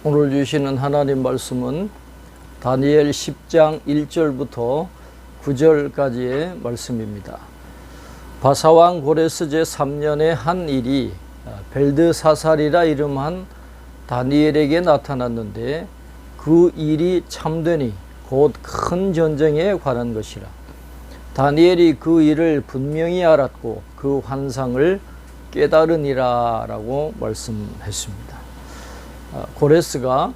오늘 주시는 하나님 말씀은 다니엘 10장 1절부터 9절까지의 말씀입니다. 바사왕 고레스 제3년의 한 일이 벨드사살이라 이름한 다니엘에게 나타났는데 그 일이 참되니 곧 큰 전쟁에 관한 것이라. 다니엘이 그 일을 분명히 알았고 그 환상을 깨달으니라 라고 말씀했습니다. 고레스가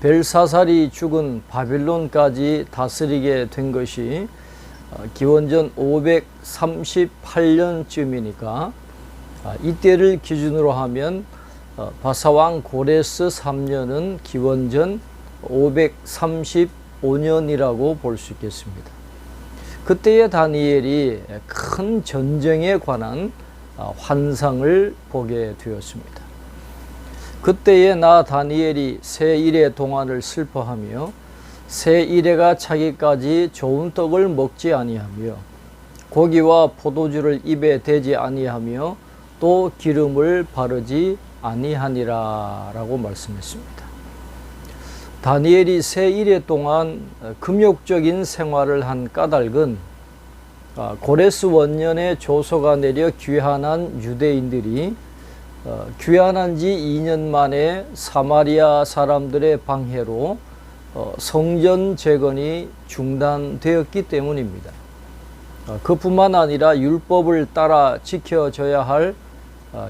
벨사살이 죽은 바빌론까지 다스리게 된 것이 기원전 538년쯤이니까 이때를 기준으로 하면 바사왕 고레스 3년은 기원전 535년이라고 볼 수 있겠습니다. 그때의 다니엘이 큰 전쟁에 관한 환상을 보게 되었습니다. 그때에 나 다니엘이 새 일의 동안을 슬퍼하며 새 일해가 차기까지 좋은 떡을 먹지 아니하며 고기와 포도주를 입에 대지 아니하며 또 기름을 바르지 아니하니라 라고 말씀했습니다. 다니엘이 새 일해 동안 금욕적인 생활을 한 까닭은 고레스 원년에 조서가 내려 귀환한 유대인들이 귀환한 지 2년 만에 사마리아 사람들의 방해로 성전 재건이 중단되었기 때문입니다. 그뿐만 아니라 율법을 따라 지켜져야 할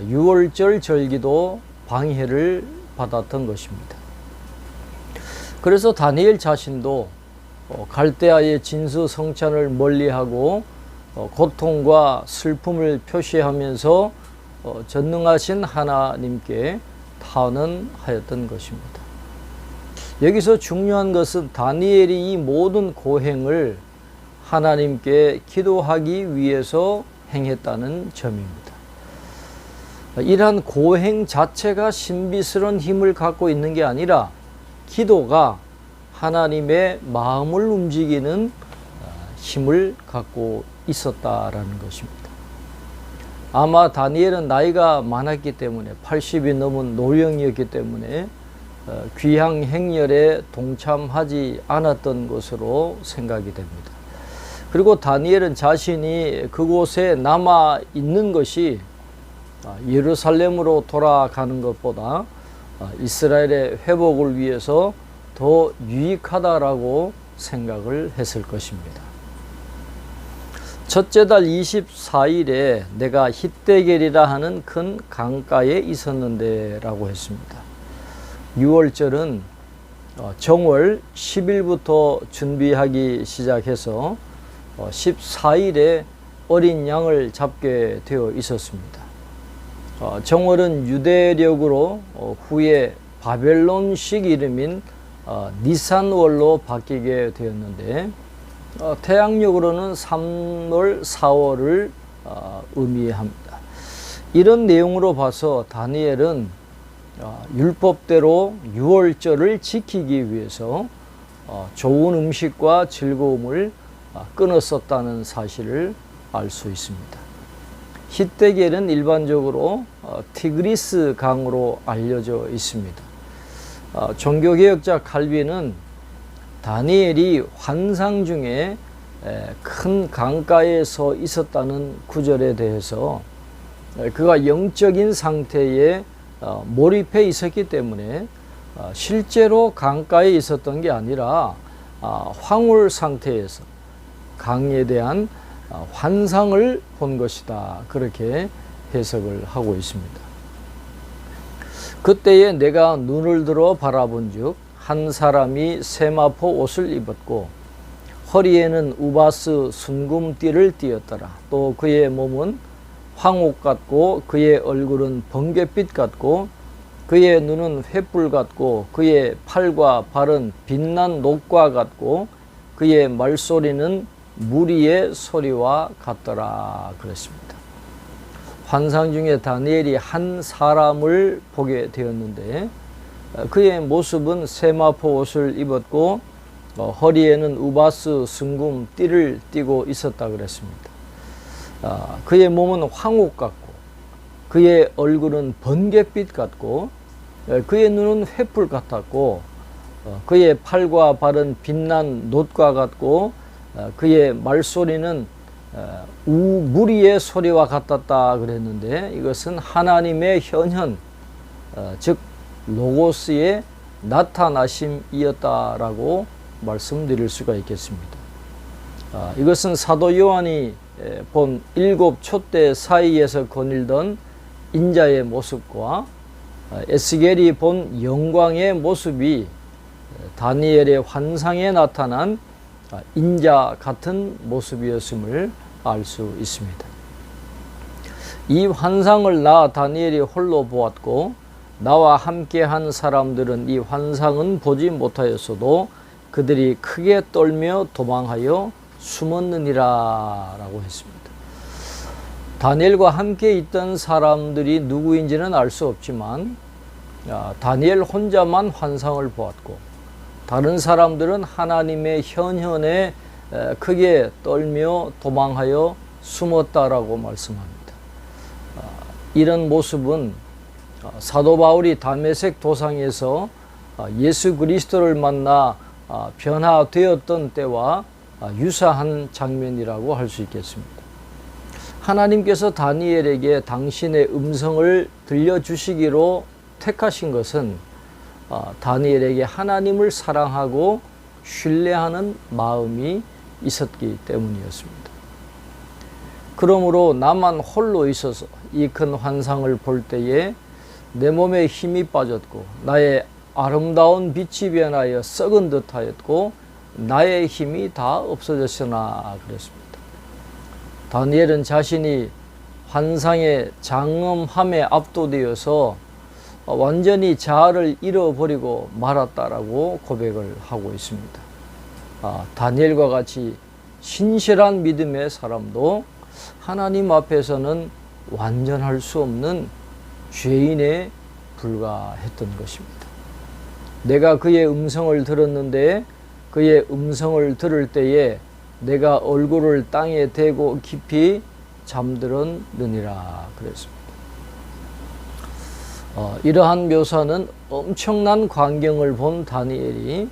유월절 절기도 방해를 받았던 것입니다. 그래서 다니엘 자신도 갈대아의 진수 성찬을 멀리하고 고통과 슬픔을 표시하면서 전능하신 하나님께 탄원하였던 것입니다. 여기서 중요한 것은 다니엘이 이 모든 고행을 하나님께 기도하기 위해서 행했다는 점입니다. 이러한 고행 자체가 신비스러운 힘을 갖고 있는 게 아니라 기도가 하나님의 마음을 움직이는 힘을 갖고 있었다라는 것입니다. 아마 다니엘은 나이가 많았기 때문에 80이 넘은 노령이었기 때문에 귀향 행렬에 동참하지 않았던 것으로 생각이 됩니다. 그리고 다니엘은 자신이 그곳에 남아 있는 것이 예루살렘으로 돌아가는 것보다 이스라엘의 회복을 위해서 더 유익하다라고 생각을 했을 것입니다. 첫째 달 24일에 내가 히데겔이라 하는 큰 강가에 있었는데 라고 했습니다. 6월절은 정월 10일부터 준비하기 시작해서 14일에 어린 양을 잡게 되어 있었습니다. 정월은 유대력으로 후에 바벨론식 이름인 니산월로 바뀌게 되었는데 태양력으로는 3월, 4월을 의미합니다. 이런 내용으로 봐서 다니엘은 율법대로 유월절을 지키기 위해서 좋은 음식과 즐거움을 끊었었다는 사실을 알 수 있습니다. 히데겔은 일반적으로 티그리스 강으로 알려져 있습니다. 종교개혁자 칼빈은 다니엘이 환상 중에 큰 강가에 서 있었다는 구절에 대해서 그가 영적인 상태에 몰입해 있었기 때문에 실제로 강가에 있었던 게 아니라 황홀 상태에서 강에 대한 환상을 본 것이다. 그렇게 해석을 하고 있습니다. 그때에 내가 눈을 들어 바라본 즉 한 사람이 세마포 옷을 입었고 허리에는 우바스 순금띠를 띠었더라. 또 그의 몸은 황옥 같고 그의 얼굴은 번갯빛 같고 그의 눈은 횃불 같고 그의 팔과 발은 빛난 녹과 같고 그의 말소리는 무리의 소리와 같더라 그랬습니다. 환상 중에 다니엘이 한 사람을 보게 되었는데 그의 모습은 세마포 옷을 입었고 허리에는 우바스 순금 띠를 띠고 있었다 그랬습니다. 그의 몸은 황옥 같고 그의 얼굴은 번갯빛 같고 그의 눈은 횃불 같았고 그의 팔과 발은 빛난 놋과 같고 그의 말소리는 무리의 소리와 같았다 그랬는데, 이것은 하나님의 현현, 즉 로고스의 나타나심이었다라고 말씀드릴 수가 있겠습니다. 이것은 사도 요한이 본 7 촛대 사이에서 거닐던 인자의 모습과 에스겔이 본 영광의 모습이 다니엘의 환상에 나타난 인자 같은 모습이었음을 알 수 있습니다. 이 환상을 나 다니엘이 홀로 보았고 나와 함께한 사람들은 이 환상은 보지 못하였어도 그들이 크게 떨며 도망하여 숨었느니라 라고 했습니다. 다니엘과 함께 있던 사람들이 누구인지는 알 수 없지만 다니엘 혼자만 환상을 보았고 다른 사람들은 하나님의 현현에 크게 떨며 도망하여 숨었다라고 말씀합니다. 이런 모습은 사도 바울이 다메섹 도상에서 예수 그리스도를 만나 변화되었던 때와 유사한 장면이라고 할 수 있겠습니다. 하나님께서 다니엘에게 당신의 음성을 들려주시기로 택하신 것은 다니엘에게 하나님을 사랑하고 신뢰하는 마음이 있었기 때문이었습니다. 그러므로 나만 홀로 있어서 이 큰 환상을 볼 때에 내 몸에 힘이 빠졌고 나의 아름다운 빛이 변하여 썩은 듯 하였고 나의 힘이 다 없어졌으나 그랬습니다. 다니엘은 자신이 환상의 장엄함에 압도되어서 완전히 자아를 잃어버리고 말았다라고 고백을 하고 있습니다. 다니엘과 같이 신실한 믿음의 사람도 하나님 앞에서는 완전할 수 없는 죄인에 불과했던 것입니다. 내가 그의 음성을 들었는데 그의 음성을 들을 때에 내가 얼굴을 땅에 대고 깊이 잠들었느니라 그랬습니다. 이러한 묘사는 엄청난 광경을 본 다니엘이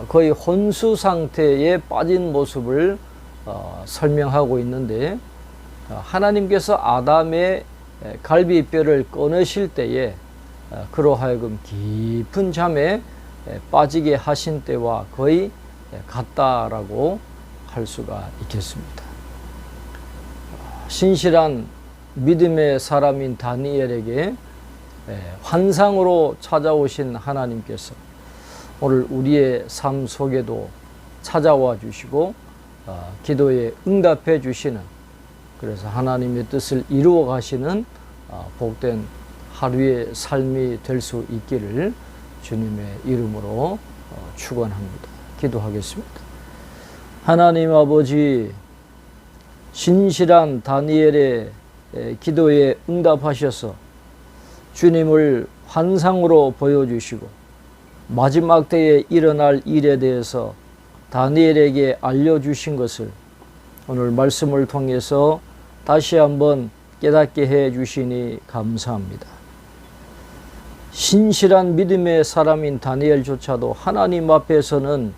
거의 혼수 상태에 빠진 모습을 설명하고 있는데, 하나님께서 아담의 갈비뼈를 꺼내실 때에 그로 하여금 깊은 잠에 빠지게 하신 때와 거의 같다라고 할 수가 있겠습니다. 신실한 믿음의 사람인 다니엘에게 환상으로 찾아오신 하나님께서 오늘 우리의 삶 속에도 찾아와 주시고 기도에 응답해 주시는, 그래서 하나님의 뜻을 이루어 가시는 복된 하루의 삶이 될 수 있기를 주님의 이름으로 축원합니다. 기도하겠습니다. 하나님 아버지, 신실한 다니엘의 기도에 응답하셔서 주님을 환상으로 보여주시고 마지막 때에 일어날 일에 대해서 다니엘에게 알려주신 것을 오늘 말씀을 통해서 다시 한번 깨닫게 해 주시니 감사합니다. 신실한 믿음의 사람인 다니엘조차도 하나님 앞에서는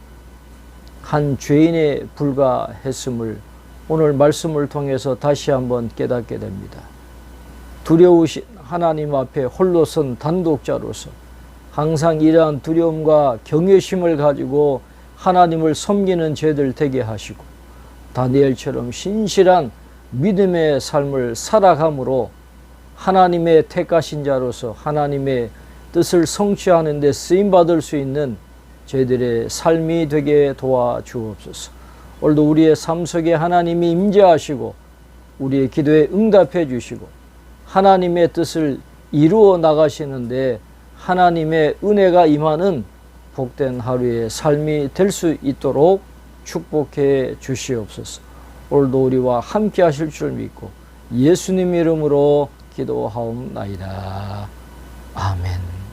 한 죄인에 불과했음을 오늘 말씀을 통해서 다시 한번 깨닫게 됩니다. 두려우신 하나님 앞에 홀로 선 단독자로서 항상 이러한 두려움과 경외심을 가지고 하나님을 섬기는 죄들 되게 하시고 다니엘처럼 신실한 믿음의 삶을 살아감으로 하나님의 택하신 자로서 하나님의 뜻을 성취하는 데 쓰임받을 수 있는 저희들의 삶이 되게 도와주옵소서. 오늘도 우리의 삶 속에 하나님이 임재하시고 우리의 기도에 응답해 주시고 하나님의 뜻을 이루어 나가시는데 하나님의 은혜가 임하는 복된 하루의 삶이 될 수 있도록 축복해 주시옵소서. 오늘도 우리와 함께 하실 줄 믿고 예수님 이름으로 기도하옵나이다. 아멘.